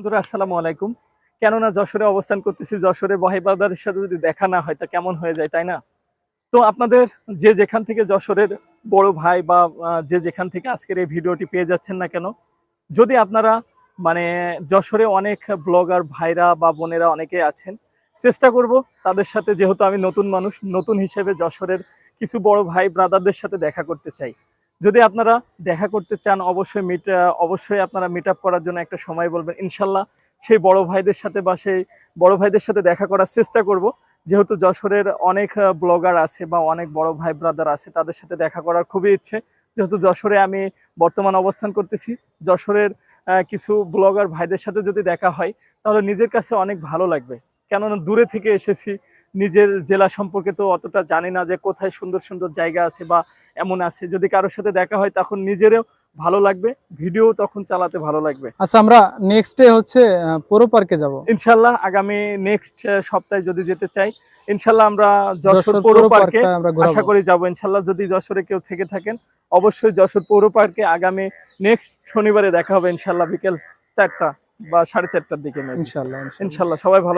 বন্ধুরা আসসালামু আলাইকুম। কেননা যশোরে অবস্থান করতেছি, যশোরে ভাই ব্রাদারের সাথে যদি দেখা না হয় তা কেমন হয়ে যায়, তাই না? তো আপনাদের যে যেখান থেকে যশোরের বড় ভাই বা যে যেখান থেকে আজকের এই ভিডিওটি পেয়ে যাচ্ছেন না কেন, যদি আপনারা মানে যশোরে অনেক ব্লগার ভাইরা বা বোনেরা অনেকে আছেন, চেষ্টা করব তাদের সাথে, যেহেতু আমি নতুন মানুষ, নতুন হিসেবে যশোরের কিছু বড় ভাই ব্রাদারদের সাথে দেখা করতে চাই। যদি আপনারা দেখা করতে চান, অবশ্যই আপনারা মিট আপ করার জন্য একটা সময় বলবেন। ইনশাল্লাহ সেই বড় ভাইদের সাথে বা সেই বড় ভাইদের সাথে দেখা করার চেষ্টা করব। যেহেতু যশোরের অনেক ব্লগার আছে বা অনেক বড় ভাই ব্রাদার আছে, তাদের সাথে দেখা করার খুবই ইচ্ছে। যেহেতু যশোরে আমি বর্তমান অবস্থান করতেছি, যশোরের কিছু ব্লগার ভাইদের সাথে যদি দেখা হয় তাহলে নিজের কাছে অনেক ভালো লাগবে। কেননা দূরে থেকে এসেছি, নিজের জেলা সম্পর্কে তো অতটা জানি না যে কোথায় সুন্দর সুন্দর জায়গা আছে বা এমন আছে। যদি কারোর সাথে দেখা হয় তখন নিজেরও ভালো লাগবে, ভিডিও তখন চালাতে ভালো লাগবে। আচ্ছা, আমরা নেক্সট ডে হচ্ছে পৌর পার্কে যাব। ইনশাল্লাহ আগামী নেক্সট সপ্তাহে যদি যেতে চাই, ইনশাল্লাহ আমরা যশোর যশোর পৌর পৌর পার্কে পার্কটা আমরা আশা ঘোরাবো। করি যাব। ইনশাল্লাহ যদি যশোরে কেউ থেকে থাকেন, অবশ্যই যশোর পৌর পার্কে আগামী নেক্সট শনিবারে দেখা হবে ইনশাল্লাহ, বিকেল 4টা বা 4:30টার দিকে মেবি। ইনশাল্লাহ ইনশাল্লাহ। ইনশাল্লাহ সবাই ভালো